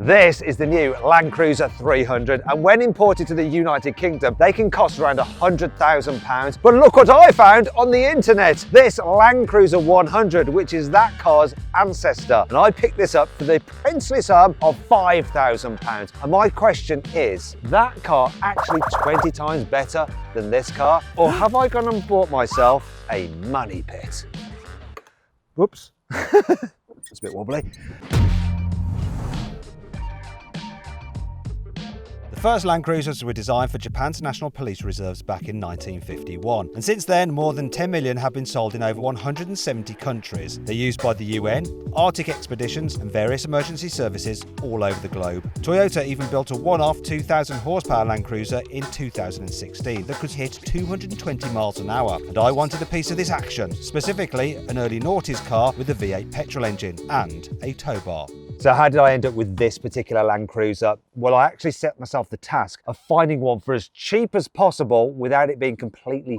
This is the new Land Cruiser 300, and when imported to the United Kingdom, they can cost around £100,000. But look what I found on the internet. This Land Cruiser 100, which is that car's ancestor. And I picked this up for the princely sum of £5,000. And my question is, that car actually 20 times better than this car? Or have I gone and bought myself a money pit? Whoops. It's a bit wobbly. The first Land Cruisers were designed for Japan's National Police Reserves back in 1951, and since then more than 10 million have been sold in over 170 countries. They're used by the UN, Arctic expeditions and various emergency services all over the globe. Toyota even built a one-off 2,000 horsepower Land Cruiser in 2016 that could hit 220 miles an hour, and I wanted a piece of this action, specifically an early noughties car with a V8 petrol engine and a tow bar. So how did I end up with this particular Land Cruiser? Well, I actually set myself the task of finding one for as cheap as possible without it being completely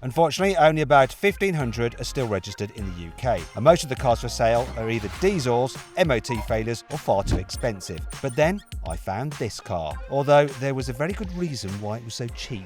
Unfortunately, only about 1,500 are still registered in the UK, and most of the cars for sale are either diesels, MOT failures or far too expensive. But then I found this car, although there was a very good reason why it was so cheap.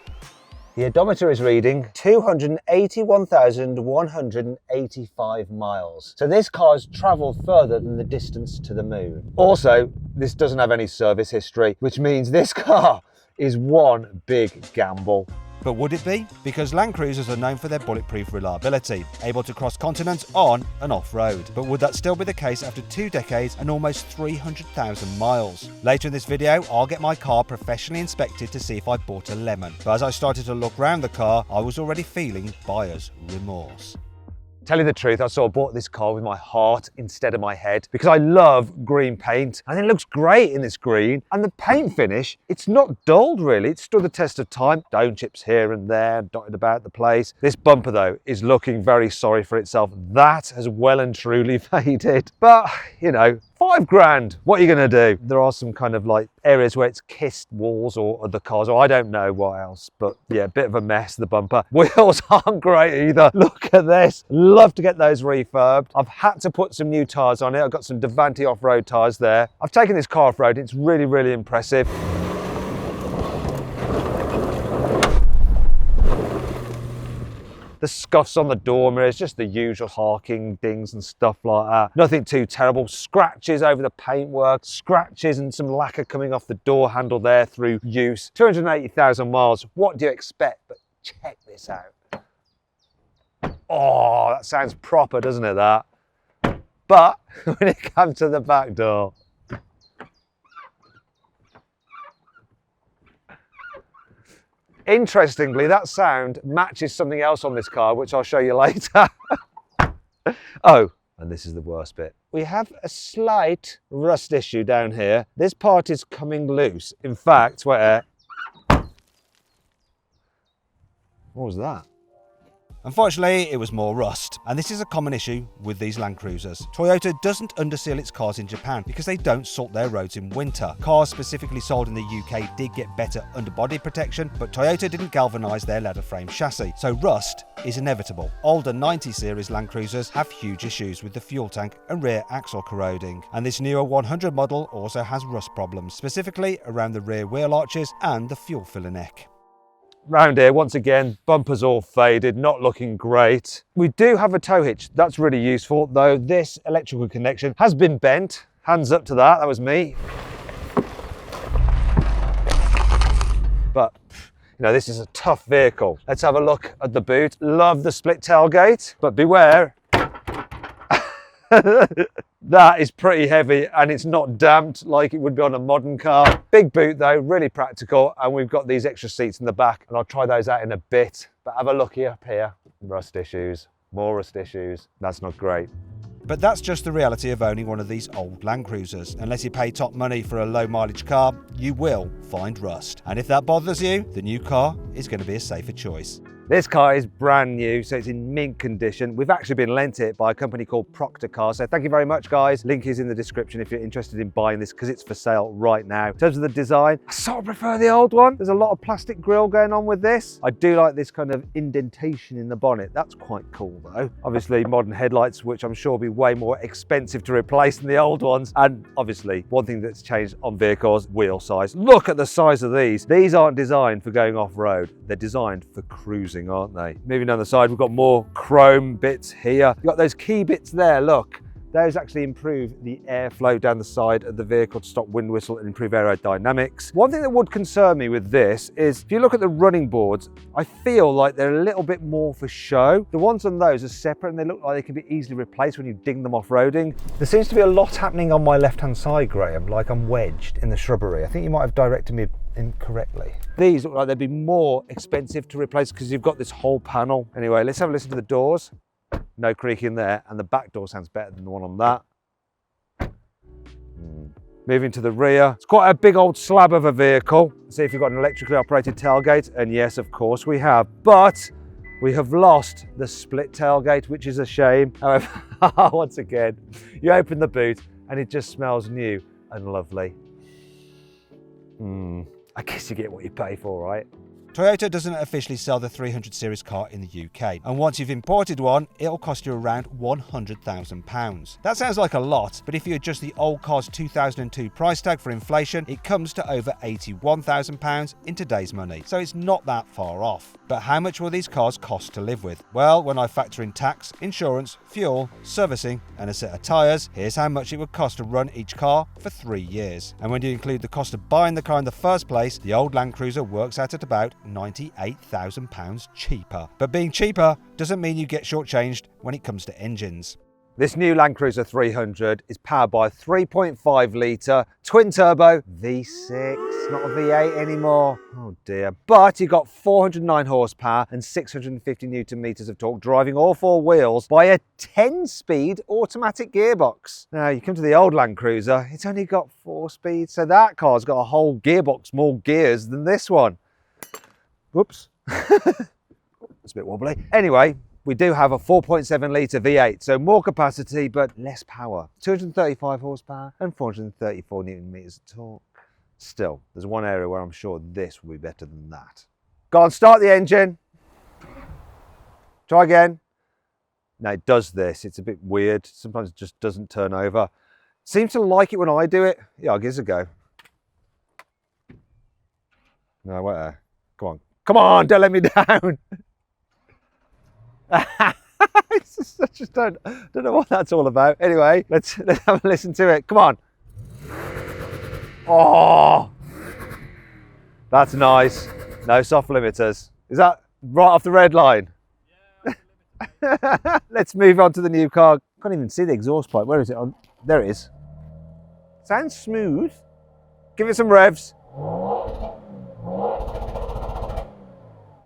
The odometer is reading 281,185 miles. So this car's travelled further than the distance to the moon. Also, this doesn't have any service history, which means this car is one big gamble. But would it be? Because Land Cruisers are known for their bulletproof reliability, able to cross continents on and off-road. But would that still be the case after 2 decades and almost 300,000 miles? Later in this video, I'll get my car professionally inspected to see if I bought a lemon. But as I started to look around the car, I was already feeling buyer's remorse. Tell you the truth, I sort of bought this car with my heart instead of my head because I love green paint and it looks great in this green, and the paint finish, it's not dulled really, it's stood the test of time. Stone chips here and there, dotted about the place. This bumper though is looking very sorry for itself. That has well and truly faded, but you know, £5,000, what are you gonna do? There are some kind of like areas where it's kissed walls or other cars, or I don't know what else, but yeah, a bit of a mess, the bumper. Wheels aren't great either. Look at this. Love to get those refurbed. I've had to put some new tyres on it. I've got some Davanti off-road tyres there. I've taken this car off-road. It's really, really impressive. The scuffs on the door mirrors, just the usual harking dings and stuff like that. Nothing too terrible. Scratches over the paintwork, scratches and some lacquer coming off the door handle there through use. 280,000 miles. What do you expect? But check this out. Oh, that sounds proper, doesn't it, that? But when it comes to the back door, interestingly, that sound matches something else on this car, which I'll show you later. Oh, and this is the worst bit. We have a slight rust issue down here. This part is coming loose. In fact, wait, what was that? Unfortunately, it was more rust, and this is a common issue with these Land Cruisers. Toyota doesn't underseal its cars in Japan because they don't salt their roads in winter. Cars specifically sold in the UK did get better underbody protection, but Toyota didn't galvanise their leather frame chassis, so rust is inevitable. Older 90 series Land Cruisers have huge issues with the fuel tank and rear axle corroding, and this newer 100 model also has rust problems, specifically around the rear wheel arches and the fuel filler neck. Round here, once again, bumpers all faded, not looking great. We do have a tow hitch, that's really useful, though this electrical connection has been bent. Hands up to that, that was me. But, you know, this is a tough vehicle. Let's have a look at the boot. Love the split tailgate, but beware. That is pretty heavy and it's not damped like it would be on a modern car. Big boot though, really practical, and we've got these extra seats in the back and I'll try those out in a bit. But have a look up here. Rust issues, more rust issues. That's not great. But that's just the reality of owning one of these old Land Cruisers. Unless you pay top money for a low mileage car, you will find rust. And if that bothers you, the new car is going to be a safer choice. This car is brand new, so it's in mint condition. We've actually been lent it by a company called Proctor Cars, so thank you very much, guys. Link is in the description if you're interested in buying this, because it's for sale right now. In terms of the design, I sort of prefer the old one. There's a lot of plastic grille going on with this. I do like this kind of indentation in the bonnet. That's quite cool though. Obviously modern headlights, which I'm sure will be way more expensive to replace than the old ones. And obviously one thing that's changed on vehicles, wheel size. Look at the size of these. These aren't designed for going off-road. They're designed for cruising, aren't they? Moving down the side, we've got more chrome bits here. You've got those key bits there, look. Those actually improve the airflow down the side of the vehicle to stop wind whistle and improve aerodynamics. One thing that would concern me with this is, if you look at the running boards, I feel like they're a little bit more for show. The ones on those are separate and they look like they can be easily replaced when you ding them off-roading. There seems to be a lot happening on my left-hand side, Graham, like I'm wedged in the shrubbery. I think you might have directed me incorrectly. These look like they'd be more expensive to replace because you've got this whole panel. Anyway, let's have a listen to the doors. No creaking there, and the back door sounds better than the one on that. Moving to the rear, it's quite a big old slab of a vehicle. See if you've got an electrically operated tailgate, and yes, of course we have, but we have lost the split tailgate, which is a shame. However, once again, you open the boot and it just smells new and lovely. I guess you get what you pay for, right? Toyota doesn't officially sell the 300 series car in the UK, and once you've imported one, it'll cost you around £100,000. That sounds like a lot, but if you adjust the old car's 2002 price tag for inflation, it comes to over £81,000 in today's money, so it's not that far off. But how much will these cars cost to live with? Well, when I factor in tax, insurance, fuel, servicing, and a set of tyres, here's how much it would cost to run each car for 3 years. And when you include the cost of buying the car in the first place, the old Land Cruiser works out at about £98,000 cheaper. But being cheaper doesn't mean you get shortchanged when it comes to engines. This new Land Cruiser 300 is powered by a 3.5 litre twin turbo V6, not a V8 anymore. Oh dear. But you got 409 horsepower and 650 Newton meters of torque, driving all four wheels by a 10-speed automatic gearbox. Now you come to the old Land Cruiser, it's only got 4 speeds, so that car's got a whole gearbox, more gears than this one. Whoops. It's a bit wobbly. Anyway, we do have a 4.7 litre V8, so more capacity but less power. 235 horsepower and 434 Newton meters of torque. Still, there's one area where I'm sure this will be better than that. Go on, start the engine. Try again. No, it does this. It's a bit weird. Sometimes it just doesn't turn over. Seems to like it when I do it. Yeah, I'll give it a go. No, wait there. Come on. Come on, don't let me down. I just don't know what that's all about. Anyway, let's have a listen to it. Come on. Oh, that's nice. No soft limiters. Is that right off the red line? Yeah. Let's move on to the new car. Can't even see the exhaust pipe. Where is it? There it is. Sounds smooth. Give it some revs.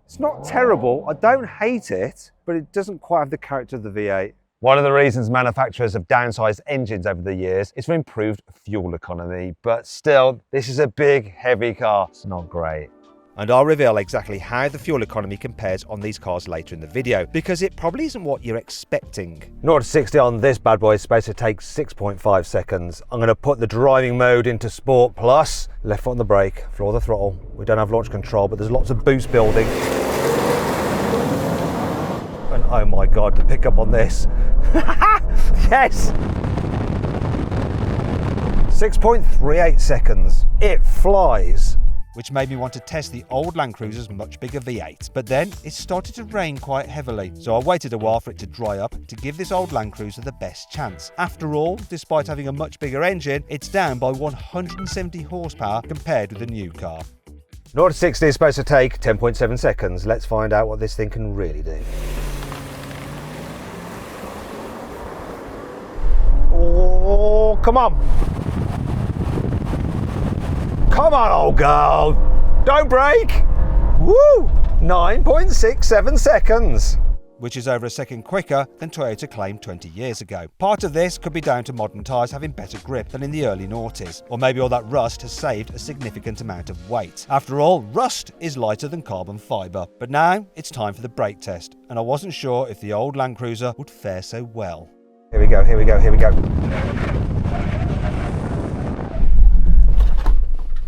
It's not terrible, I don't hate it, but it doesn't quite have the character of the V8. One of the reasons manufacturers have downsized engines over the years is for improved fuel economy, but still, this is a big, heavy car. It's not great. And I'll reveal exactly how the fuel economy compares on these cars later in the video, because it probably isn't what you're expecting. 0 to 60 on this bad boy is supposed to take 6.5 seconds. I'm going to put the driving mode into Sport Plus, left foot on the brake, floor the throttle. We don't have launch control, but there's lots of boost building. And oh my God, the pickup on this. Yes! 6.38 seconds. It flies. Which made me want to test the old Land Cruiser's much bigger V8. But then it started to rain quite heavily, so I waited a while for it to dry up to give this old Land Cruiser the best chance. After all, despite having a much bigger engine, it's down by 170 horsepower compared with the new car. 0 to 60 is supposed to take 10.7 seconds. Let's find out what this thing can really do. Oh, come on. Come on, old girl. Don't brake. Woo! 9.67 seconds. which is over a second quicker than Toyota claimed 20 years ago. Part of this could be down to modern tyres having better grip than in the early noughties, or maybe all that rust has saved a significant amount of weight. After all, rust is lighter than carbon fibre. But now it's time for the brake test, and I wasn't sure if the old Land Cruiser would fare so well. Here we go, here we go, here we go.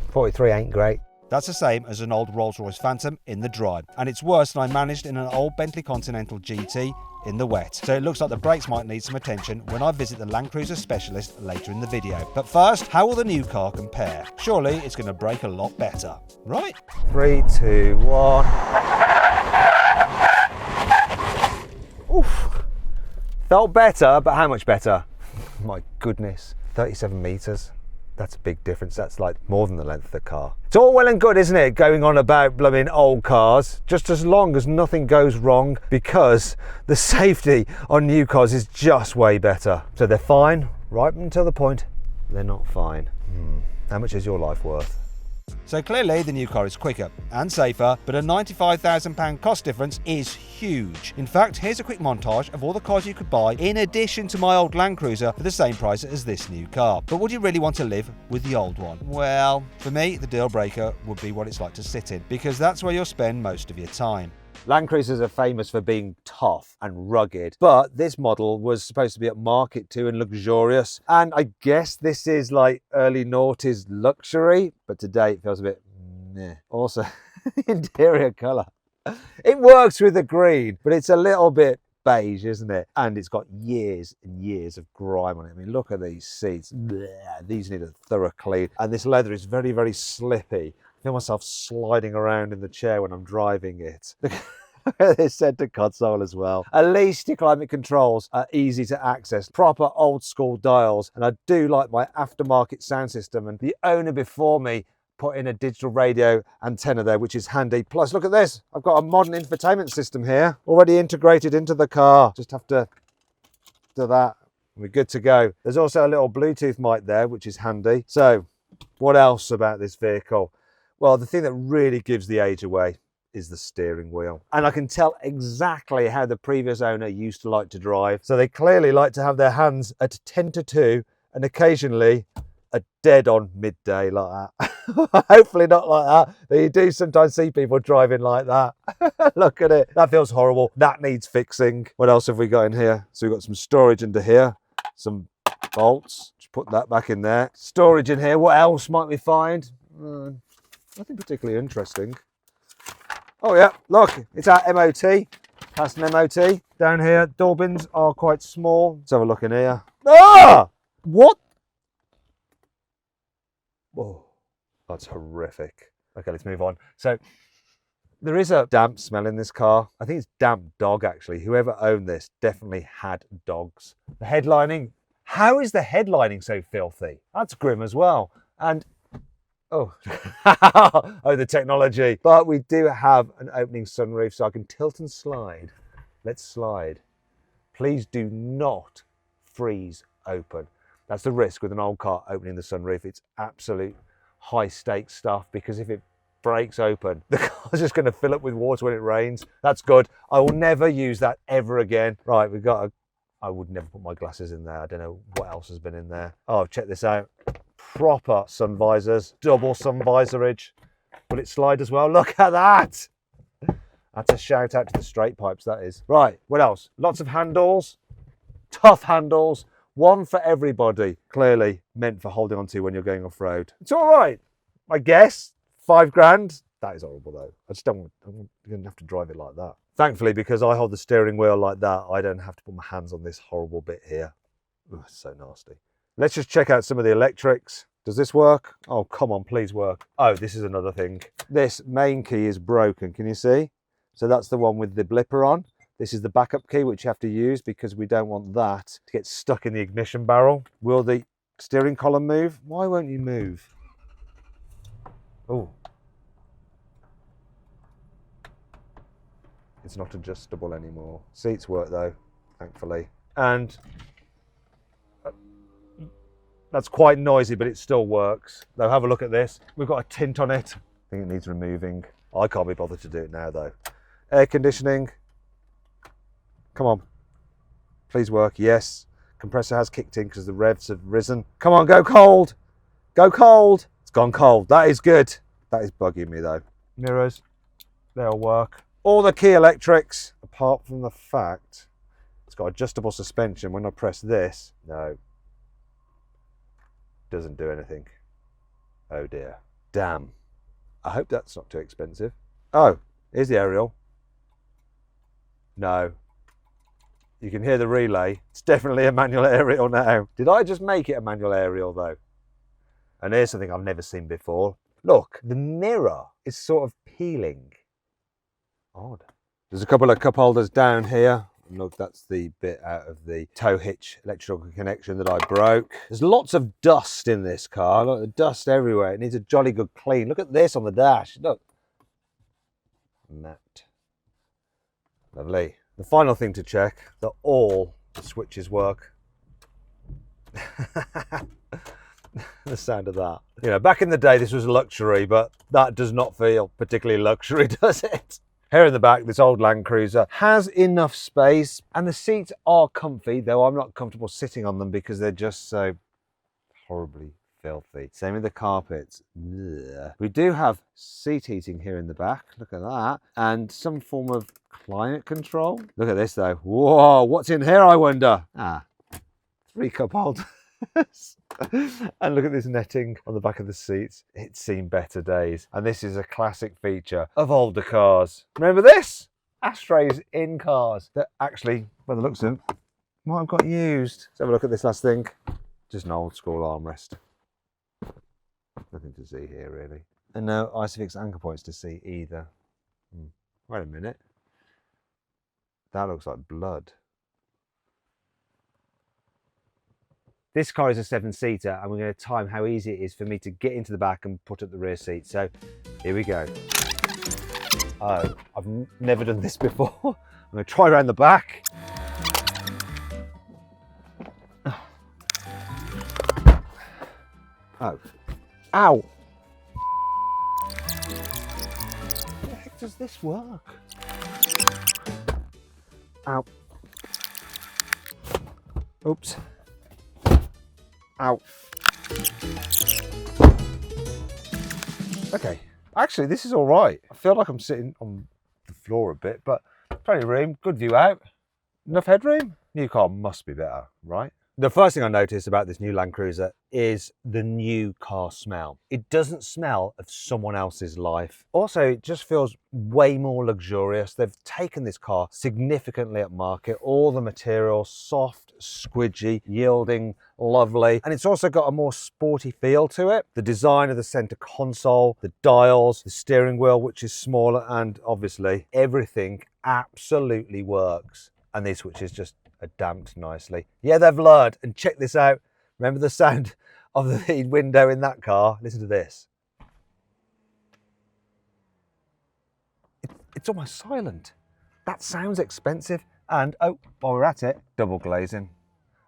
43 ain't great. That's the same as an old Rolls-Royce Phantom in the dry, and it's worse than I managed in an old Bentley Continental GT in the wet. So it looks like the brakes might need some attention when I visit the Land Cruiser specialist later in the video. But first, how will the new car compare? Surely it's going to brake a lot better, right? 3, 2, 1. Oof. Felt better, but how much better? My goodness, 37 metres. That's a big difference. That's like more than the length of the car. It's all well and good, isn't it, going on about blooming old cars, just as long as nothing goes wrong, because the safety on new cars is just way better. So they're fine right until the point they're not fine. How much is your life worth? So clearly the new car is quicker and safer, but a £95,000 cost difference is huge. In fact, here's a quick montage of all the cars you could buy in addition to my old Land Cruiser for the same price as this new car. But would you really want to live with the old one? Well, for me, the deal breaker would be what it's like to sit in, because that's where you'll spend most of your time. Land Cruisers are famous for being tough and rugged, but this model was supposed to be upmarket too and luxurious. And I guess this is like early noughties luxury, but today it feels a bit meh. Also, interior colour. It works with the green, but it's a little bit beige, isn't it? And it's got years and years of grime on it. I mean, look at these seats. Blech, these need a thorough clean. And this leather is very, very slippy. I feel myself sliding around in the chair when I'm driving it. This centre console as well. At least your climate controls are easy to access. Proper old school dials. And I do like my aftermarket sound system. And the owner before me put in a digital radio antenna there, which is handy. Plus, look at this. I've got a modern infotainment system here, already integrated into the car. Just have to do that. We're good to go. There's also a little Bluetooth mic there, which is handy. So, what else about this vehicle? Well, the thing that really gives the age away is the steering wheel. And I can tell exactly how the previous owner used to like to drive. So they clearly like to have their hands at 10 to 2 and occasionally a dead on midday like that. Hopefully not like that, but you do sometimes see people driving like that. Look at it. That feels horrible. That needs fixing. What else have we got in here? So we've got some storage under here, some bolts. Just put that back in there. Storage in here. What else might we find? Nothing particularly interesting. Oh yeah, look, it's our MOT. Past an MOT. Down here, door bins are quite small. Let's have a look in here. Ah! What? Oh, that's horrific. Okay, let's move on. So, there is a damp smell in this car. I think it's damp dog, actually. Whoever owned this definitely had dogs. The headlining. How is the headlining so filthy? That's grim as well. And oh, oh, the technology. But we do have an opening sunroof, so I can tilt and slide. Let's slide. Please do not freeze open. That's the risk with an old car opening the sunroof. It's absolute high stakes stuff, because if it breaks open, the car's just going to fill up with water when it rains. That's good. I will never use that ever again. Right, we've got I would never put my glasses in there. I don't know what else has been in there. Oh, check this out. Proper sun visors, double sun visorage. Will it slide as well? Look at that. That's a shout out to the straight pipes, that is. Right, what else? Lots of handles, tough handles, one for everybody. Clearly meant for holding on to when you're going off road. It's all right, I guess. £5,000. That is horrible though. I just don't want, I'm going to have to drive it like that. Thankfully, because I hold the steering wheel like that, I don't have to put my hands on this horrible bit here. Ugh, it's so nasty. Let's just check out some of the electrics. Does this work? Oh, come on, please work. Oh, this is another thing. This main key is broken, can you see? So that's the one with the blipper on. This is the backup key, which you have to use because we don't want that to get stuck in the ignition barrel. Will the steering column move? Why won't you move? Oh. It's not adjustable anymore. Seats work though, thankfully. And that's quite noisy, but it still works. Though, have a look at this. We've got a tint on it. I think it needs removing. I can't be bothered to do it now though. Air conditioning. Come on. Please work. Yes. Compressor has kicked in because the revs have risen. Come on, go cold. Go cold. It's gone cold. That is good. That is bugging me though. Mirrors, they'll work. All the key electrics, apart from the fact it's got adjustable suspension. When I press this, no, doesn't do anything. Oh dear. Damn. I hope that's not too expensive. Oh, here's the aerial. No. You can hear the relay. It's definitely a manual aerial now. Did I just make it a manual aerial though? And here's something I've never seen before. Look, the mirror is sort of peeling. Odd. There's a couple of cup holders down here. Look, that's the bit out of the tow hitch electrical connection that I broke. There's lots of dust in this car. Look, the dust everywhere. It needs a jolly good clean. Look at this on the dash. Look. Matte. Lovely. The final thing to check, that all the switches work. The sound of that. You know, back in the day, this was a luxury, but that does not feel particularly luxury, does it? Here in the back, this old Land Cruiser has enough space and the seats are comfy, though I'm not comfortable sitting on them because they're just so horribly filthy. Same with the carpets. Ugh. We do have seat heating here in the back. Look at that. And some form of climate control. Look at this though. Whoa, what's in here, I wonder? 3 cup holders. And look at this netting on the back of the seats. It's seen better days. And this is a classic feature of older cars. Remember this? Ashtrays in cars that actually, by the looks of them, might have got used. Let's have a look at this last thing. Just an old school armrest. Nothing to see here really. And no Isofix anchor points to see either. Wait a minute. That looks like blood. This car is a 7-seater and we're going to time how easy it is for me to get into the back and put up the rear seat. So here we go. Oh, I've never done this before. I'm going to try around the back. Oh. Ow. How the heck does this work? Ow. Oops. Ow. Okay, actually this is all right. I feel like I'm sitting on the floor a bit, but plenty of room, good view out. Enough headroom? New car must be better, right? The first thing I noticed about this new Land Cruiser is the new car smell. It doesn't smell of someone else's life. Also, it just feels way more luxurious. They've taken this car significantly up market. All the material, soft, squidgy, yielding, lovely. And it's also got a more sporty feel to it. The design of the center console, the dials, the steering wheel, which is smaller, and obviously everything absolutely works. And these switches just are damped nicely. Yeah, they've learned. And check this out. Remember the sound of the window in that car? Listen to this. It's almost silent. That sounds expensive. And oh, while we're at it, double glazing.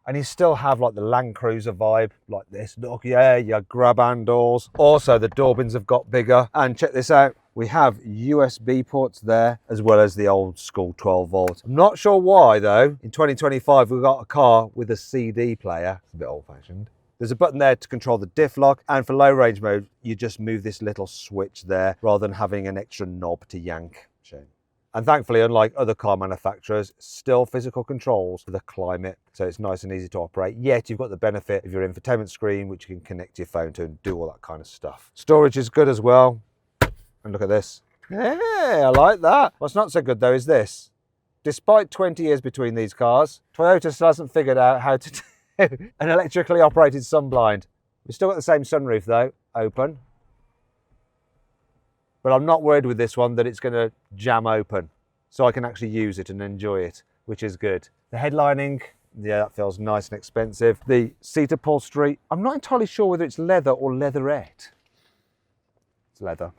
And you still have like the Land Cruiser vibe, like this. Look, yeah, your grab handles. Also, the door bins have got bigger. And check this out. We have USB ports there, as well as the old school 12 volt. I'm not sure why though. In 2025, we've got a car with a CD player. It's a bit old fashioned. There's a button there to control the diff lock. And for low range mode, you just move this little switch there rather than having an extra knob to yank. Shame. And thankfully, unlike other car manufacturers, still physical controls for the climate. So it's nice and easy to operate. Yet you've got the benefit of your infotainment screen, which you can connect your phone to and do all that kind of stuff. Storage is good as well. And look at this. Yeah, I like that. What's not so good though is this. Despite 20 years between these cars, Toyota still hasn't figured out how to do an electrically operated sunblind. We've still got the same sunroof though, open. But I'm not worried with this one that it's going to jam open. So I can actually use it and enjoy it, which is good. The headlining, yeah, that feels nice and expensive. The seat upholstery, I'm not entirely sure whether it's leather or leatherette. It's leather.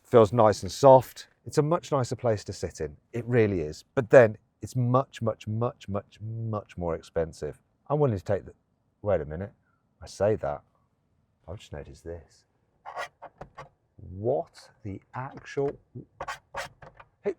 Feels nice and soft. It's a much nicer place to sit in. It really is. But then it's much, much, much, much, much more expensive. I'm willing to take the... Wait a minute. I say that. I've just noticed this. What the actual... Hey.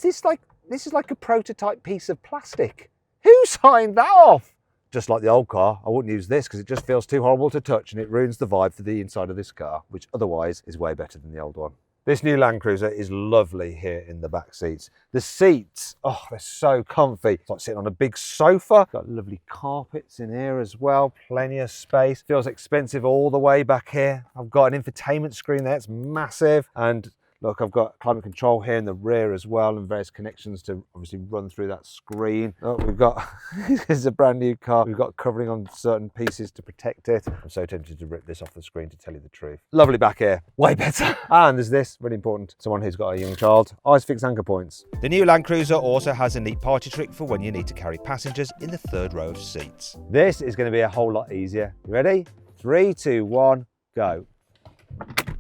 this is like a prototype piece of plastic. Who signed that off? Just like the old car, I wouldn't use this because it just feels too horrible to touch and it ruins the vibe for the inside of this car, which otherwise is way better than the old one. This new Land Cruiser is lovely here in the back seats. The seats, oh, they're so comfy. It's like sitting on a big sofa. Got lovely carpets in here as well, plenty of space. Feels expensive all the way back here. I've got an infotainment screen there, it's massive. And look, I've got climate control here in the rear as well and various connections to obviously run through that screen. Oh, we've got, this is a brand new car. We've got covering on certain pieces to protect it. I'm so tempted to rip this off the screen to tell you the truth. Lovely back here, way better. And there's this, really important, someone who's got a young child. Eyes fixed anchor points. The new Land Cruiser also has a neat party trick for when you need to carry passengers in the third row of seats. This is going to be a whole lot easier. You ready? 3, 2, 1, go.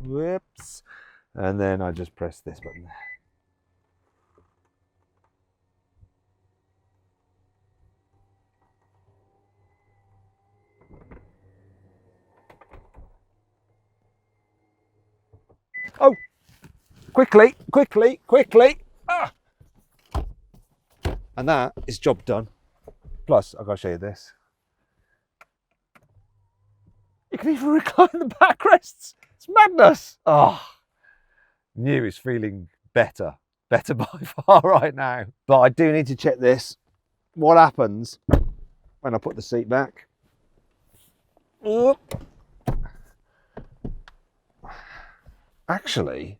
Whoops. And then I just press this button. Oh, quickly, quickly, quickly. Ah! And that is job done. Plus, I've got to show you this. You can even recline the backrests. It's madness. Oh. New is feeling better by far right now. But I do need to check this. What happens when I put the seat back? Oop. Actually,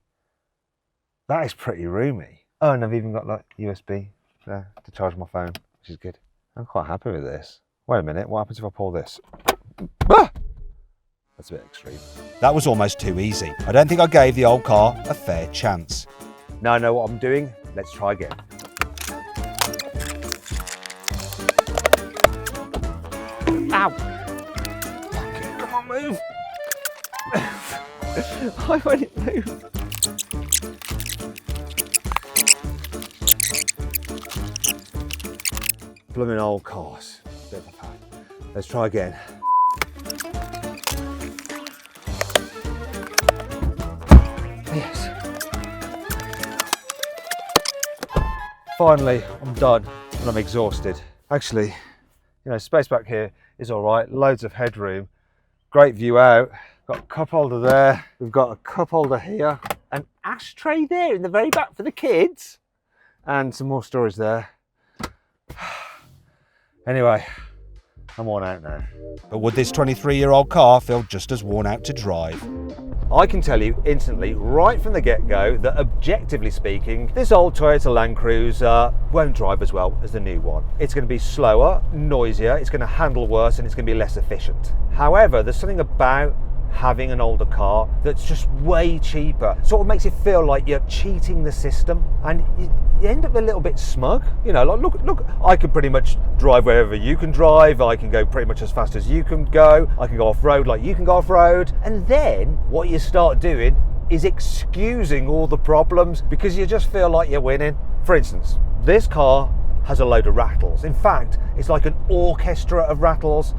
that is pretty roomy. Oh, and I've even got like USB there to charge my phone, which is good. I'm quite happy with this. Wait a minute, what happens if I pull this? Ah! That's a bit extreme. That was almost too easy. I don't think I gave the old car a fair chance. Now I know what I'm doing. Let's try again. Ow! Okay, come on, move! Why won't it move? Blooming old cars. Bit of a pain. Let's try again. Yes. Finally, I'm done and I'm exhausted. Actually, you know, space back here is all right. Loads of headroom, great view out. Got a cup holder there. We've got a cup holder here. An ashtray there in the very back for the kids. And some more storage there. Anyway, I'm worn out now. But would this 23-year-old car feel just as worn out to drive? I can tell you instantly, right from the get-go, that objectively speaking, this old Toyota Land Cruiser won't drive as well as the new one. It's going to be slower, noisier, it's going to handle worse, and it's going to be less efficient. However, there's something about having an older car that's just way cheaper. Sort of makes it feel like you're cheating the system, and you end up a little bit smug. You know, like look, I can pretty much drive wherever you can drive. I can go pretty much as fast as you can go. I can go off-road like you can go off-road. And then what you start doing is excusing all the problems because you just feel like you're winning. For instance, this car has a load of rattles. In fact, it's like an orchestra of rattles.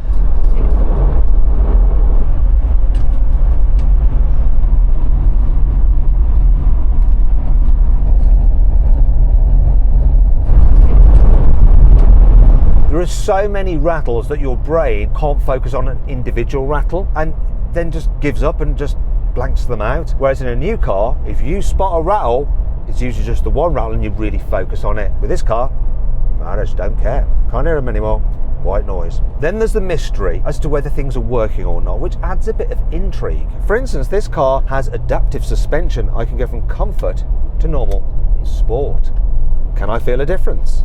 There are so many rattles that your brain can't focus on an individual rattle and then just gives up and just blanks them out. Whereas in a new car, if you spot a rattle, it's usually just the one rattle and you really focus on it. With this car, I just don't care. Can't hear them anymore. White noise. Then there's the mystery as to whether things are working or not, which adds a bit of intrigue. For instance, this car has adaptive suspension. I can go from comfort to normal and sport. Can I feel a difference?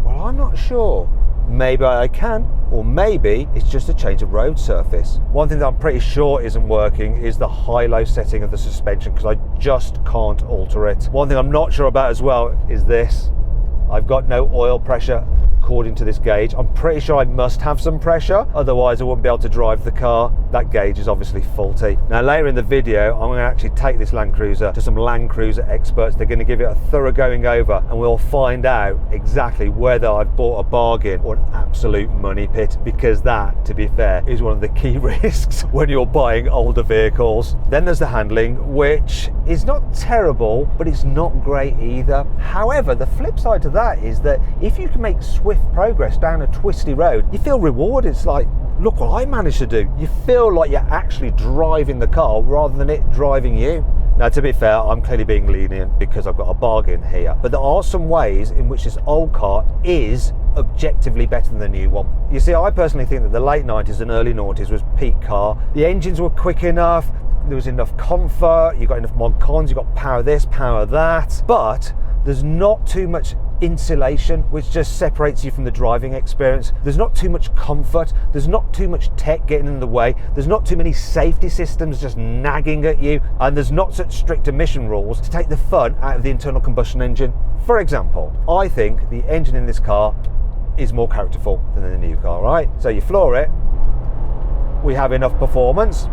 Well, I'm not sure. Maybe I can, or maybe it's just a change of road surface. One thing that I'm pretty sure isn't working is the high-low setting of the suspension, because I just can't alter it. One thing I'm not sure about as well is this. I've got no oil pressure according to this gauge. I'm pretty sure I must have some pressure, otherwise I wouldn't be able to drive the car. That gauge is obviously faulty. Now later in the video, I'm going to actually take this Land Cruiser to some Land Cruiser experts. They're going to give it a thorough going over, and we'll find out exactly whether I've bought a bargain or an absolute money pit, because that, to be fair, is one of the key risks when you're buying older vehicles. Then there's the handling, which is not terrible, but it's not great either. However, the flip side to that is that if you can make swift progress down a twisty road, you feel rewarded. It's like, look what I managed to do. You feel like you're actually driving the car rather than it driving you. Now, to be fair, I'm clearly being lenient because I've got a bargain here, but there are some ways in which this old car is objectively better than the new one. You see, I personally think that the late 90s and early 90s was peak car. The engines were quick enough, there was enough comfort, you got enough mod cons, you got power this, power that, but there's not too much insulation which just separates you from the driving experience. There's not too much comfort, there's not too much tech getting in the way, there's not too many safety systems just nagging at you, and there's not such strict emission rules to take the fun out of the internal combustion engine. For example, I think the engine in this car is more characterful than in the new car, right? So you floor it, we have enough performance,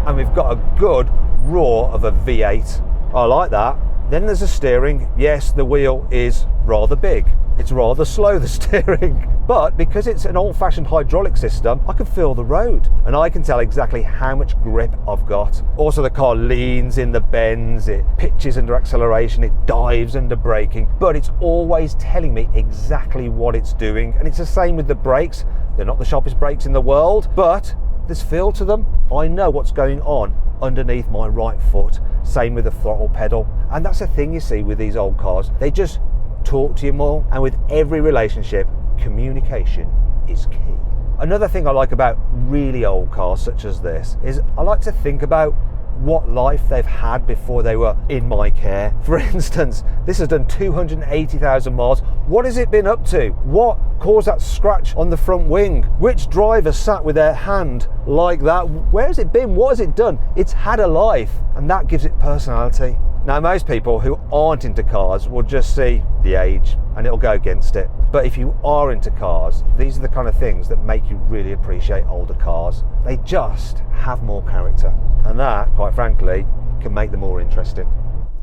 and we've got a good roar of a V8. I like that. Then there's the steering. Yes, the wheel is rather big. It's rather slow, the steering. But because it's an old-fashioned hydraulic system, I can feel the road and I can tell exactly how much grip I've got. Also, the car leans in the bends, it pitches under acceleration, it dives under braking, but it's always telling me exactly what it's doing. And it's the same with the brakes. They're not the sharpest brakes in the world, but there's feel to them. I know what's going on underneath my right foot. Same with the throttle pedal. And that's the thing you see with these old cars. They just talk to you more. And with every relationship, communication is key. Another thing I like about really old cars such as this is I like to think about what life they've had before they were in my care. For instance, this has done 280,000 miles. What has it been up to? What caused that scratch on the front wing? Which driver sat with their hand like that? Where has it been? What has it done? It's had a life, and that gives it personality. Now, most people who aren't into cars will just see the age and it'll go against it. But if you are into cars, these are the kind of things that make you really appreciate older cars. They just have more character. And that, quite frankly, can make them more interesting.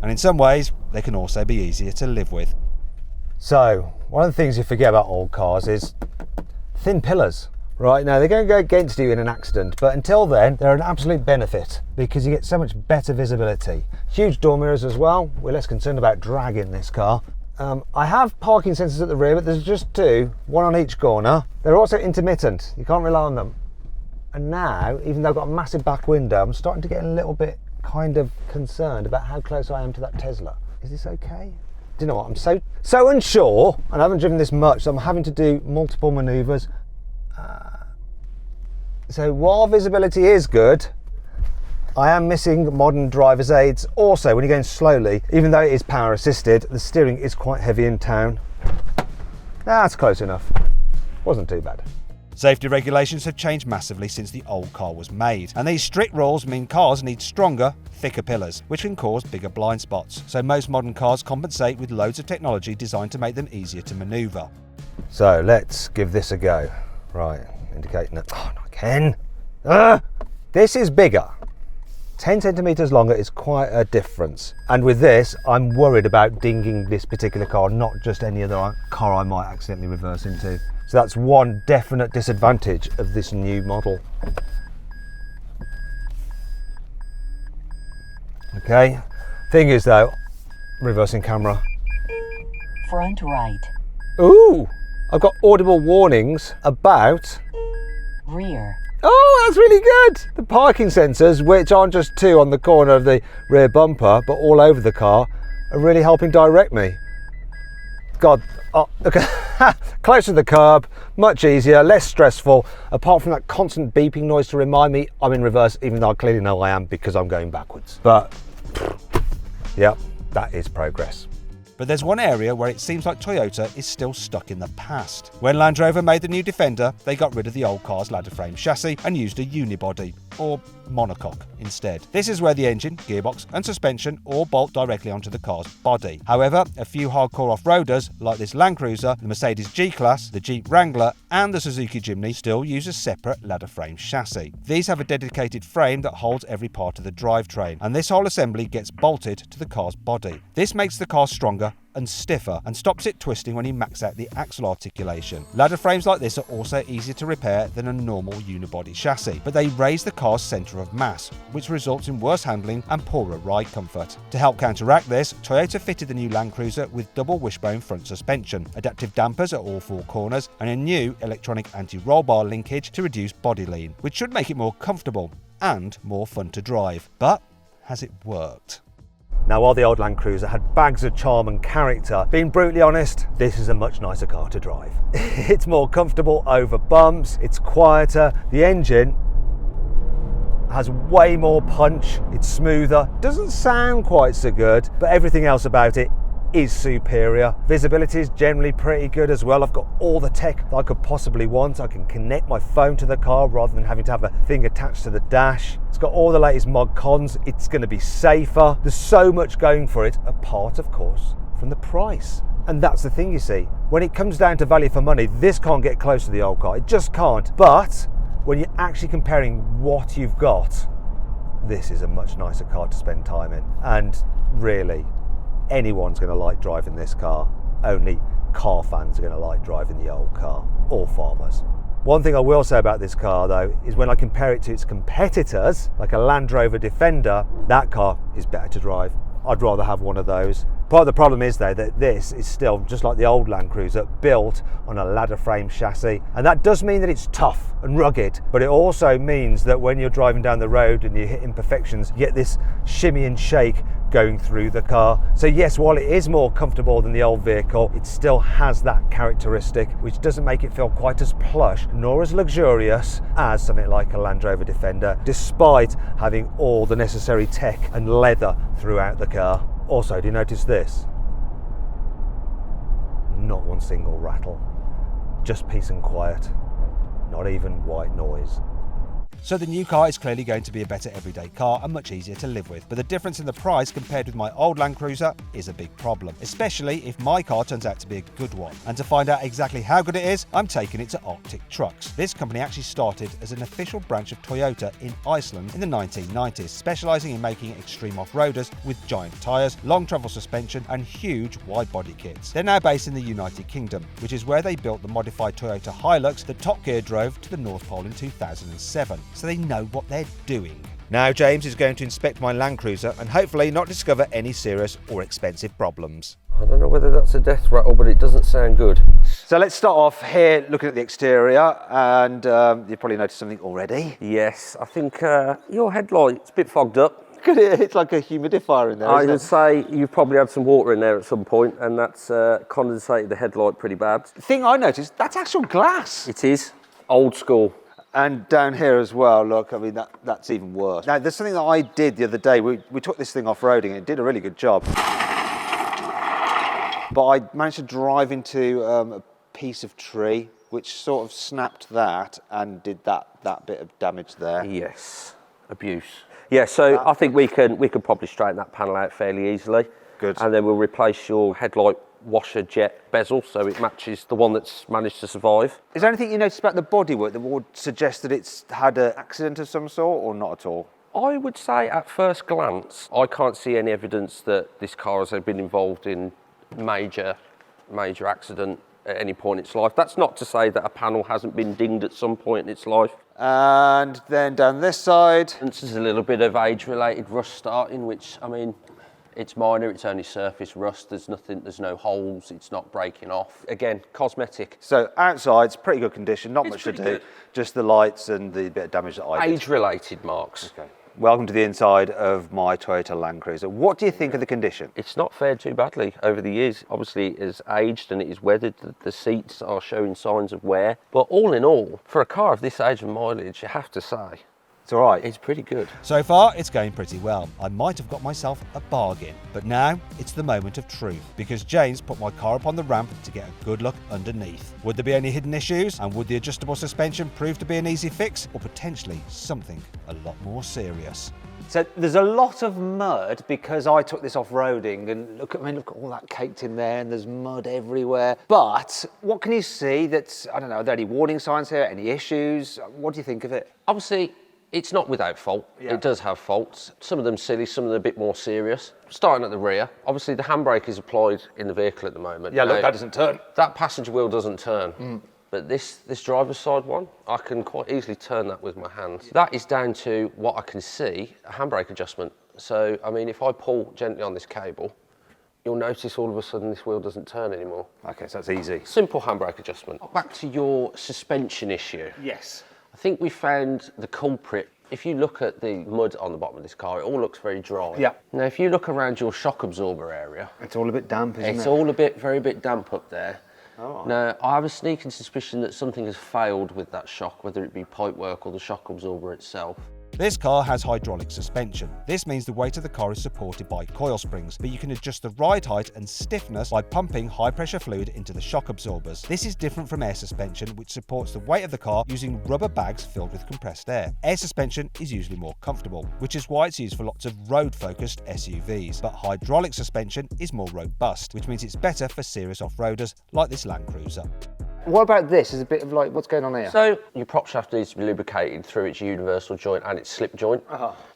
And in some ways, they can also be easier to live with. So, one of the things you forget about old cars is thin pillars. Right, now they're going to go against you in an accident, but until then, they're an absolute benefit because you get so much better visibility. Huge door mirrors as well. We're less concerned about drag in this car. I have parking sensors at the rear, but there's just two, one on each corner. They're also intermittent. You can't rely on them. And now, even though I've got a massive back window, I'm starting to get a little bit kind of concerned about how close I am to that Tesla. Is this okay? Do you know what? I'm so unsure, and I haven't driven this much, so I'm having to do multiple maneuvers. So while visibility is good, I am missing modern driver's aids. Also, when you're going slowly, even though it is power assisted, the steering is quite heavy in town. That's close enough. Wasn't too bad. Safety regulations have changed massively since the old car was made, and these strict rules mean cars need stronger, thicker pillars, which can cause bigger blind spots. So most modern cars compensate with loads of technology designed to make them easier to manoeuvre. So let's give this a go. Right, indicating that. Oh, not again. This is bigger. 10 centimeters longer is quite a difference. And with this, I'm worried about dinging this particular car, not just any other car I might accidentally reverse into. So that's one definite disadvantage of this new model. Okay, thing is though, reversing camera. Front right. Ooh, I've got audible warnings about Rear. Oh, that's really good. The parking sensors, which aren't just two on the corner of the rear bumper, but all over the car, are really helping direct me. God, oh, okay. Closer to the curb, much easier, less stressful, apart from that constant beeping noise to remind me I'm in reverse, even though I clearly know I am because I'm going backwards. But, yep, that is progress. But there's one area where it seems like Toyota is still stuck in the past. When Land Rover made the new Defender, they got rid of the old car's ladder frame chassis and used a unibody. or monocoque instead. This is where the engine, gearbox and suspension all bolt directly onto the car's body. However, a few hardcore off-roaders like this Land Cruiser, the Mercedes G-Class, the Jeep Wrangler and the Suzuki Jimny still use a separate ladder frame chassis. These have a dedicated frame that holds every part of the drivetrain, and this whole assembly gets bolted to the car's body. This makes the car stronger and stiffer and stops it twisting when you max out the axle articulation. Ladder frames like this are also easier to repair than a normal unibody chassis, but they raise the car's centre of mass, which results in worse handling and poorer ride comfort. To help counteract this, Toyota fitted the new Land Cruiser with double wishbone front suspension, adaptive dampers at all four corners and a new electronic anti-roll bar linkage to reduce body lean, which should make it more comfortable and more fun to drive. But has it worked? Now, while the old Land Cruiser had bags of charm and character, being brutally honest, this is a much nicer car to drive. It's more comfortable over bumps, it's quieter, the engine has way more punch, it's smoother, doesn't sound quite so good, but everything else about it is superior. Visibility is generally pretty good as well. I've got all the tech that I could possibly want. I can connect my phone to the car rather than having to have a thing attached to the dash. It's got all the latest mod cons. It's going to be safer. There's so much going for it, apart of course from the price. And that's the thing, you see, when it comes down to value for money, this can't get close to the old car. It just can't. But when you're actually comparing what you've got, this is a much nicer car to spend time in. And really, anyone's going to like driving this car. Only car fans are going to like driving the old car, or farmers. One thing I will say about this car though is when I compare it to its competitors, like a Land Rover Defender, that car is better to drive. I'd rather have one of those. Part of the problem is though that this is still just like the old Land Cruiser, built on a ladder frame chassis, and that does mean that it's tough and rugged, but it also means that when you're driving down the road and you hit imperfections, you get this shimmy and shake going through the car. So yes, while it is more comfortable than the old vehicle, it still has that characteristic which doesn't make it feel quite as plush nor as luxurious as something like a Land Rover Defender, despite having all the necessary tech and leather throughout the car. Also, do you notice this? Not one single rattle, just peace and quiet, not even white noise. So the new car is clearly going to be a better everyday car and much easier to live with, but the difference in the price compared with my old Land Cruiser is a big problem, especially if my car turns out to be a good one. And to find out exactly how good it is, I'm taking it to Arctic Trucks. This company actually started as an official branch of Toyota in Iceland in the 1990s, specialising in making extreme off-roaders with giant tyres, long travel suspension and huge wide body kits. They're now based in the United Kingdom, which is where they built the modified Toyota Hilux that Top Gear drove to the North Pole in 2007. So they know what they're doing. Now James is going to inspect my Land Cruiser and hopefully not discover any serious or expensive problems. I don't know whether that's a death rattle, but it doesn't sound good. So let's start off here looking at the exterior, and you've probably noticed something already. Yes, I think your headlight's a bit fogged up. Look at it, it's like a humidifier in there. I would say you've probably had some water in there at some point, and that's condensated the headlight pretty bad. The thing I noticed, that's actual glass. It is old school. And down here as well, look, I mean, that's even worse. Now, there's something that I did the other day. We took this thing off-roading and it did a really good job. But I managed to drive into a piece of tree, which sort of snapped that and did that bit of damage there. Yes, abuse. Yeah, so I think we can probably straighten that panel out fairly easily. Good. And then we'll replace your headlight washer jet bezel so it matches the one that's managed to survive. Is there anything you noticed about the bodywork that would suggest that it's had an accident of some sort, or not at all? I would say at first glance, I can't see any evidence that this car has been involved in major accident at any point in its life. That's not to say that a panel hasn't been dinged at some point in its life. And then down this side, This is a little bit of age-related rust starting, which, I mean, it's minor, it's only surface rust, there's no holes, it's not breaking off. Again, cosmetic. so outside's pretty good condition, not It's much to pretty do, good. just the lights and the bit of damage that I did. Age-related marks. Okay. Welcome to the inside of my Toyota Land Cruiser. What do you think of the condition? It's not fared too badly over the years. Obviously, it is aged and it is weathered. The seats are showing signs of wear. But all in all, for a car of this age and mileage, you have to say, It's all right. It's pretty good. So far, it's going pretty well. I might have got myself a bargain. But now, it's the moment of truth, because James put my car up on the ramp to get a good look underneath. Would there be any hidden issues? And would the adjustable suspension prove to be an easy fix? Or potentially something a lot more serious? So there's a lot of mud because I took this off-roading, and look at all that caked in there, and there's mud everywhere. But what can you see that's, I don't know, are there any warning signs here, any issues? What do you think of it? Obviously, it's not without fault. Yeah. It does have faults. Some of them silly, some of them a bit more serious. Starting at the rear, obviously the handbrake is applied in the vehicle at the moment. Yeah, look, Now, that doesn't turn. That passenger wheel doesn't turn. But this driver's side one, I can quite easily turn that with my hands. That is down to what I can see, a handbrake adjustment. So, I mean, if I pull gently on this cable, you'll notice all of a sudden this wheel doesn't turn anymore. Okay, so that's easy. Simple handbrake adjustment. Back to your suspension issue. Yes. I think we found the culprit. If you look at the mud on the bottom of this car, it all looks very dry. Yeah. Now, if you look around your shock absorber area, It's all a bit damp, isn't it? it's all a bit, very bit damp up there. Oh. Now, I have a sneaking suspicion that something has failed with that shock, whether it be pipework or the shock absorber itself. This car has hydraulic suspension. This means the weight of the car is supported by coil springs, but you can adjust the ride height and stiffness by pumping high pressure fluid into the shock absorbers. This is different from air suspension, which supports the weight of the car using rubber bags filled with compressed air. Air suspension is usually more comfortable, which is why it's used for lots of road-focused SUVs, but hydraulic suspension is more robust, which means it's better for serious off-roaders like this Land Cruiser. What about this? Is a bit of like, what's going on here? So, your prop shaft needs to be lubricated through its universal joint and its slip joint.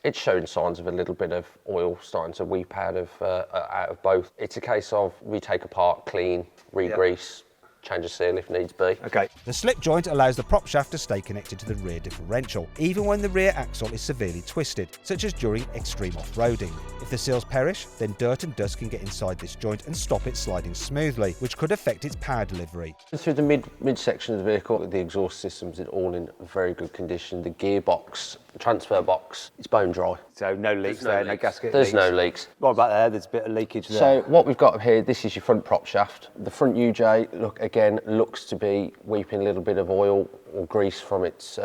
It's showing signs of a little bit of oil starting to weep out of both. It's a case of we take apart, clean, re-grease, change a seal if needs be. Okay. The slip joint allows the prop shaft to stay connected to the rear differential, even when the rear axle is severely twisted, such as during extreme off-roading. If the seals perish, then dirt and dust can get inside this joint and stop it sliding smoothly, which could affect its power delivery. Through the midsection of the vehicle, the exhaust systems are all in very good condition. The gearbox, transfer box, it's bone dry. So no leaks there, no gasket There's leaks. no leaks. What about there? There's a bit of leakage there. So what we've got here, this is your front prop shaft. The front UJ, looks to be weeping a little bit of oil or grease from its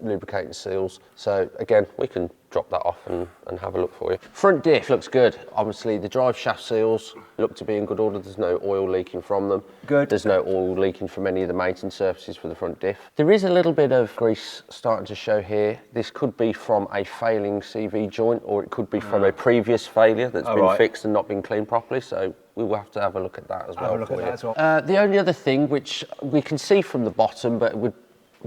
lubricating seals. So again, we can drop that off and have a look for you. Front diff looks good. Obviously, the drive shaft seals look to be in good order. There's no oil leaking from them. Good. There's no oil leaking from any of the mating surfaces for the front diff. There is a little bit of grease starting to show here. This could be from a failing CV joint, or it could be from a previous failure that's been fixed and not been cleaned properly. So we will have to have a look at that as well. The only other thing which we can see from the bottom, but it would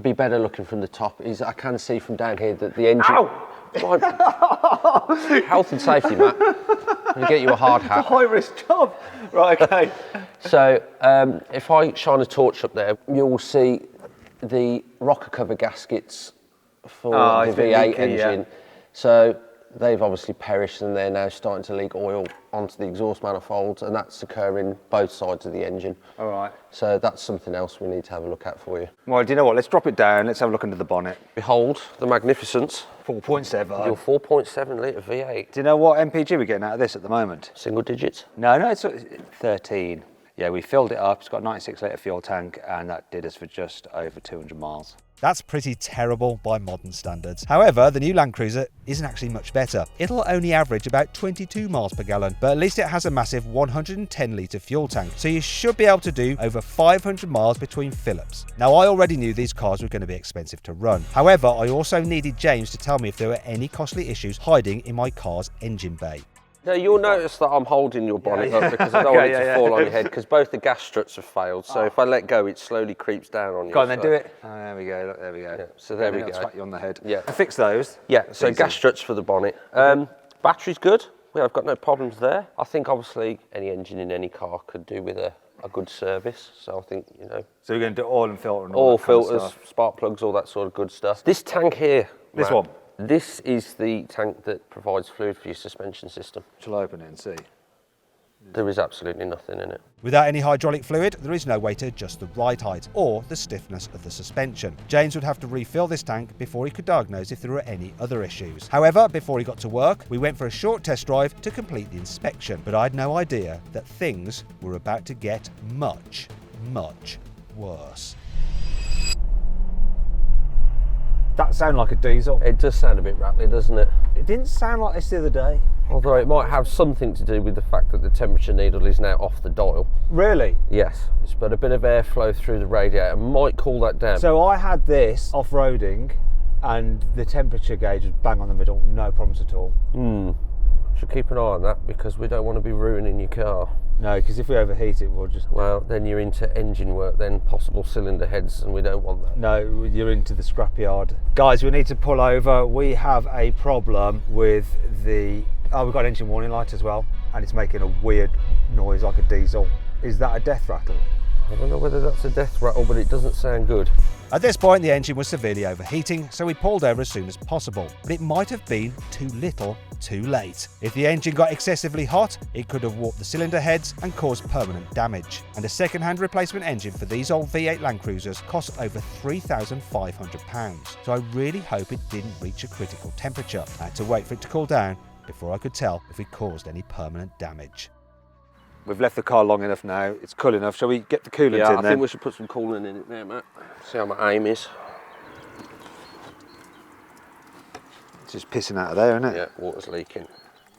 be better looking from the top, is I can see from down here that the engine... Ow! Health and safety, Matt. We'll get you a hard hat. It's a high-risk job. Right, okay. So if I shine a torch up there, you'll see the rocker cover gaskets for the V8 leaky, engine. yeah. So they've obviously perished and they're now starting to leak oil onto the exhaust manifolds, and that's occurring both sides of the engine. All right. So that's something else we need to have a look at for you. Well, do you know what? Let's drop it down. Let's have a look under the bonnet. Behold the magnificence 4.7. of your 4.7 litre V8. Do you know what MPG we're getting out of this at the moment? Single digits. No, it's 13. Yeah, we filled it up. It's got a 96 litre fuel tank, and that did us for just over 200 miles. That's pretty terrible by modern standards. However, the new Land Cruiser isn't actually much better. It'll only average about 22 miles per gallon, but at least it has a massive 110 litre fuel tank, so you should be able to do over 500 miles between fill-ups. Now, I already knew these cars were going to be expensive to run. However, I also needed James to tell me if there were any costly issues hiding in my car's engine bay. Now, you'll notice that I'm holding your bonnet up because I don't want it to fall on your head, because both the gas struts have failed. So if I let go, it slowly creeps down on you. Go on then, do it. Oh, there we go, look, there we go. Yeah, so there we I'll go. smack you on the head. Yeah. I fixed those. Yeah, so Easy. gas struts for the bonnet. Battery's good. I've got no problems there. I think obviously any engine in any car could do with a good service. So I think, you know. So we're going to do oil and filter and all that kind of filters, stuff. spark plugs, all that sort of good stuff. This tank here. This Matt, one? This is the tank that provides fluid for your suspension system. Shall I open it and see? There is absolutely nothing in it. Without any hydraulic fluid, there is no way to adjust the ride height or the stiffness of the suspension. James would have to refill this tank before he could diagnose if there were any other issues. However, before he got to work, we went for a short test drive to complete the inspection, but I had no idea that things were about to get much, much worse. That sounded like a diesel. It does sound a bit rattly, doesn't it? It didn't sound like this the other day. Although it might have something to do with the fact that the temperature needle is now off the dial. Really? Yes, but a bit of airflow through the radiator might cool that down. So I had this off-roading and the temperature gauge was bang on the middle, no problems at all. Should keep an eye on that because we don't want to be ruining your car. No, because if we overheat it, we'll just... Well, then you're into engine work, then possible cylinder heads, and we don't want that. No, you're into the scrapyard. Guys, we need to pull over. We have a problem with the... Oh, we've got an engine warning light as well, and it's making a weird noise like a diesel. Is that a death rattle? I don't know whether that's a death rattle, but it doesn't sound good. At this point, the engine was severely overheating, so we pulled over as soon as possible. But it might have been too little, too late. If the engine got excessively hot, it could have warped the cylinder heads and caused permanent damage. And a second-hand replacement engine for these old V8 Land Cruisers cost over £3,500. So I really hope it didn't reach a critical temperature. I had to wait for it to cool down before I could tell if it caused any permanent damage. We've left the car long enough now. It's cool enough. Shall we get the coolant in then? I think we should put some coolant in it now, Matt. See how my aim is. It's just pissing out of there, isn't it? Yeah, water's leaking.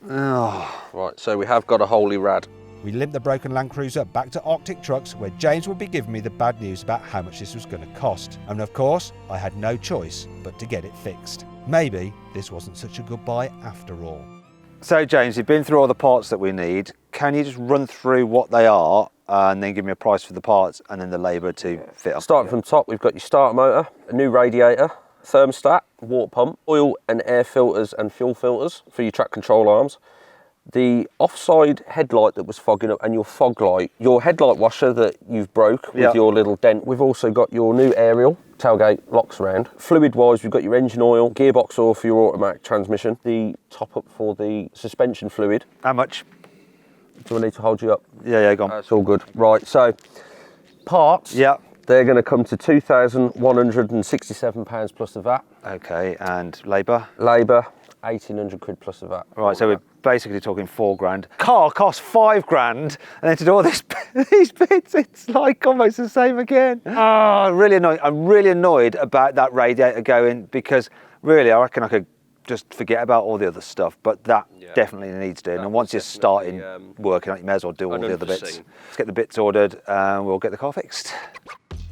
Oh. Right, so we have got a holy rad. We limped the broken Land Cruiser back to Arctic Trucks, where James would be giving me the bad news about how much this was going to cost. And of course, I had no choice but to get it fixed. Maybe this wasn't such a good buy after all. So James, you've been through all the parts that we need. Can you just run through what they are and then give me a price for the parts and then the labour to fit up? Starting from top, we've got your starter motor, a new radiator, thermostat, water pump, oil and air filters and fuel filters for your track control arms, the offside headlight that was fogging up and your fog light, your headlight washer that you've broke with your little dent. We've also got your new aerial, tailgate locks around. Fluid wise, we've got your engine oil, gearbox oil for your automatic transmission, the top up for the suspension fluid. How much? Do I need to hold you up? Yeah, go on. That's all good. Right, so parts, they're going to come to £2,167 plus the VAT. Okay, and labour? Labour, 1,800 quid plus the VAT. Right, so we're basically talking £4,000. Car costs £5,000, and then to do all this, these bits, it's like almost the same again. Oh, really annoyed. I'm really annoyed about that radiator going because really, I reckon I could just forget about all the other stuff, but that definitely needs doing. And once you're starting working on it, you may as well do all the other bits. Let's get the bits ordered and we'll get the car fixed.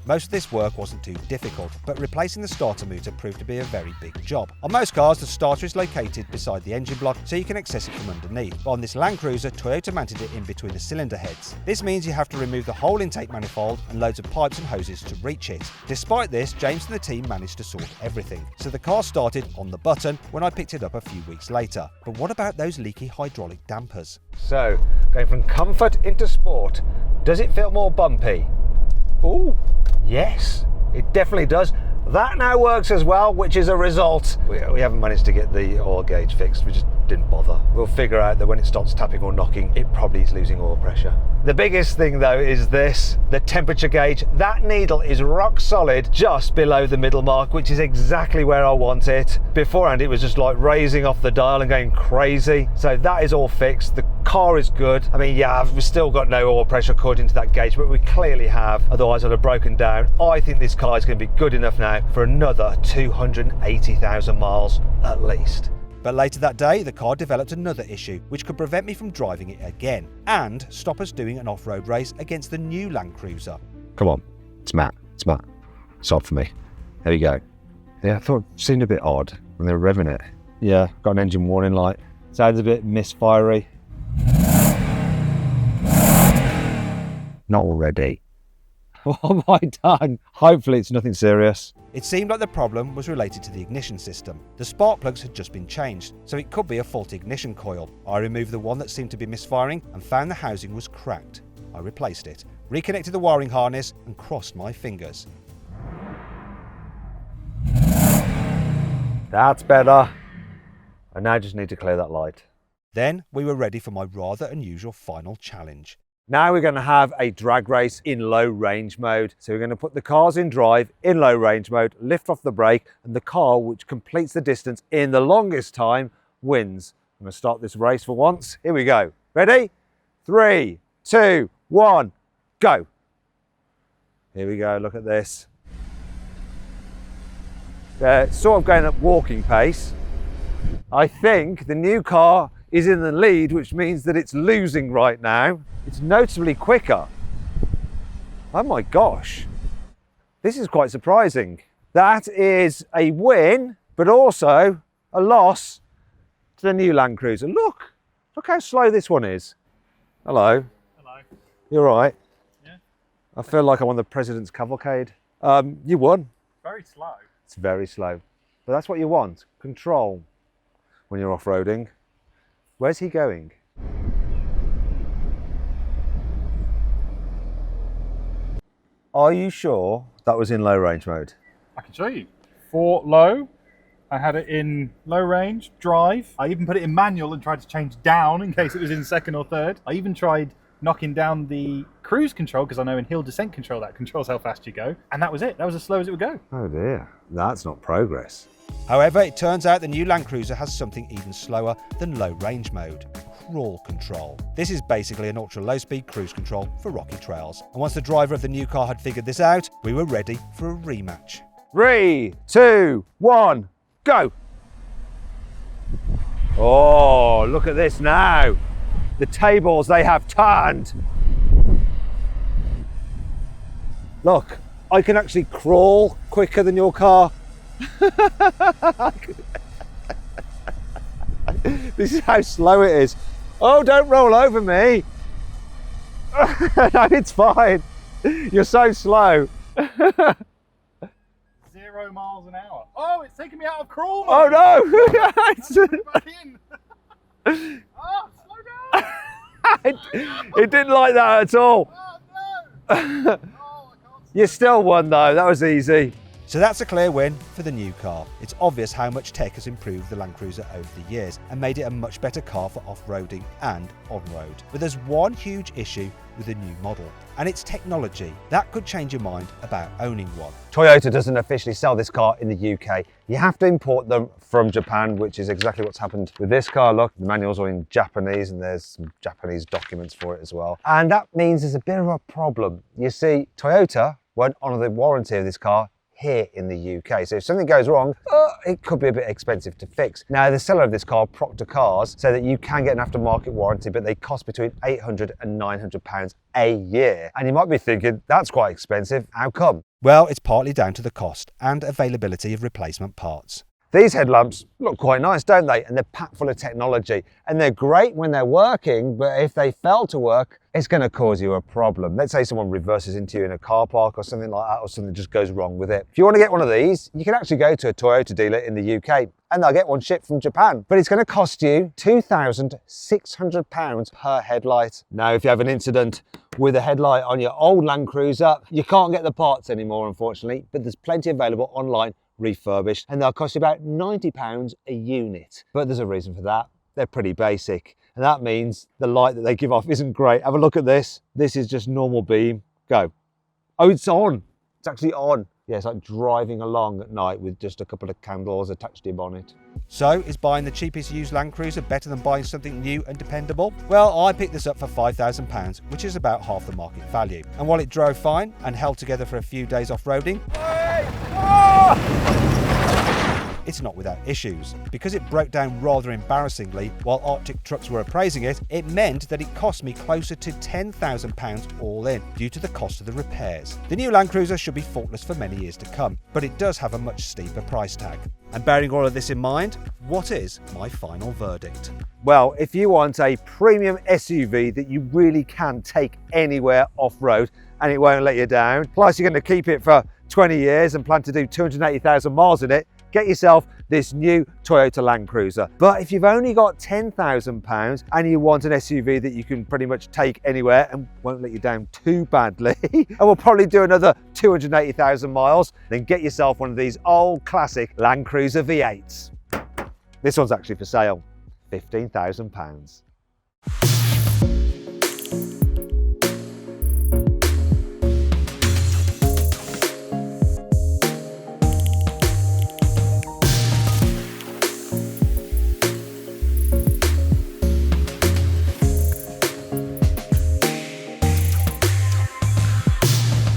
Most of this work wasn't too difficult, but replacing the starter motor proved to be a very big job. On most cars, the starter is located beside the engine block, so you can access it from underneath. But on this Land Cruiser, Toyota mounted it in between the cylinder heads. This means you have to remove the whole intake manifold and loads of pipes and hoses to reach it. Despite this, James and the team managed to sort everything. So the car started on the button when I picked it up a few weeks later. But what about those leaky hydraulic dampers? So, going from comfort into sport, does it feel more bumpy? Oh, yes, it definitely does. That now works as well, which is a result. We haven't managed to get the oil gauge fixed. We just didn't bother. We'll figure out that when it starts tapping or knocking, it probably is losing oil pressure. The biggest thing though is this, the temperature gauge. That needle is rock solid just below the middle mark, which is exactly where I want it. Beforehand, it was just like raising off the dial and going crazy. So that is all fixed. The car is good. I mean, yeah, we've still got no oil pressure cut into that gauge, but we clearly have, otherwise I'd have broken down. I think this car is going to be good enough now for another 280,000 miles at least. But later that day, the car developed another issue, which could prevent me from driving it again, and stop us doing an off-road race against the new Land Cruiser. Come on, it's Matt. Stop for me. There we go. Yeah, I thought it seemed a bit odd when they were revving it. Yeah, got an engine warning light. Sounds a bit misfiery. Not already. What have I done? Hopefully it's nothing serious. It seemed like the problem was related to the ignition system. The spark plugs had just been changed, so it could be a faulty ignition coil. I removed the one that seemed to be misfiring and found the housing was cracked. I replaced it, reconnected the wiring harness and crossed my fingers. That's better. I now just need to clear that light. Then we were ready for my rather unusual final challenge. Now we're going to have a drag race in low range mode. So we're going to put the cars in drive in low range mode, lift off the brake, and the car which completes the distance in the longest time wins. I'm going to start this race for once. Here we go. Ready? 3, 2, 1, go. Here we go. Look at this. sort of going at walking pace. I think the new car is in the lead, which means that it's losing right now. It's noticeably quicker. Oh my gosh, this is quite surprising. That is a win, but also a loss to the new Land Cruiser. Look how slow this one is. Hello. Hello. You're right. Yeah. I feel like I'm on the President's Cavalcade. You won. Very slow. It's very slow, but that's what you want, control when you're off-roading. Where's he going? Are you sure that was in low range mode? I can show you. For low, I had it in low range, drive. I even put it in manual and tried to change down in case it was in second or third. I even tried knocking down the cruise control because I know in hill descent control that controls how fast you go. And that was it. That was as slow as it would go. Oh dear, that's not progress. However, it turns out the new Land Cruiser has something even slower than low range mode. Crawl control. This is basically an ultra low speed cruise control for rocky trails. And once the driver of the new car had figured this out, we were ready for a rematch. 3, 2, 1, go! Oh, look at this now. The tables, they have turned. Look, I can actually crawl quicker than your car. This is how slow it is. Oh, don't roll over me. No, it's fine. You're so slow. 0 miles an hour. Oh, it's taking me out of crawl Oh mode. no! Back in. Oh, slow down. It didn't like that at all. Oh, no. Oh, I can't see. You still won though, that was easy. So that's a clear win for the new car. It's obvious how much tech has improved the Land Cruiser over the years and made it a much better car for off-roading and on-road. But there's one huge issue with the new model, and it's technology. That could change your mind about owning one. Toyota doesn't officially sell this car in the UK. You have to import them from Japan, which is exactly what's happened with this car. Look, the manuals are in Japanese and there's some Japanese documents for it as well. And that means there's a bit of a problem. You see, Toyota won't honour the warranty of this car here in the UK. So if something goes wrong, it could be a bit expensive to fix. Now, the seller of this car, Proctor Cars, say that you can get an aftermarket warranty, but they cost between £800 and £900 a year. And you might be thinking, that's quite expensive. How come? Well, it's partly down to the cost and availability of replacement parts. These headlamps look quite nice, don't they? And they're packed full of technology. And they're great when they're working, but if they fail to work, it's going to cause you a problem. Let's say someone reverses into you in a car park or something like that, or something just goes wrong with it. If you want to get one of these, you can actually go to a Toyota dealer in the UK and they'll get one shipped from Japan. But it's going to cost you £2,600 per headlight. Now, if you have an incident with a headlight on your old Land Cruiser, you can't get the parts anymore, unfortunately, but there's plenty available online, refurbished, and they'll cost you about £90 a unit. But there's a reason for that. They're pretty basic. And that means the light that they give off isn't great. Have a look at this. This is just normal beam. Go. Oh, it's on. It's actually on. Yeah, it's like driving along at night with just a couple of candles attached to your bonnet. So, is buying the cheapest used Land Cruiser better than buying something new and dependable? Well, I picked this up for £5,000, which is about half the market value. And while it drove fine and held together for a few days off-roading, it's not without issues. Because it broke down rather embarrassingly while Arctic trucks were appraising it, it meant that it cost me closer to £10,000 all in, due to the cost of the repairs. The new Land Cruiser should be faultless for many years to come, but it does have a much steeper price tag. And bearing all of this in mind, what is my final verdict? Well, if you want a premium SUV that you really can take anywhere off-road and it won't let you down, plus you're going to keep it for 20 years and plan to do 280,000 miles in it, get yourself this new Toyota Land Cruiser. But if you've only got £10,000 and you want an SUV that you can pretty much take anywhere and won't let you down too badly, and will probably do another 280,000 miles, then get yourself one of these old classic Land Cruiser V8s. This one's actually for sale, £15,000.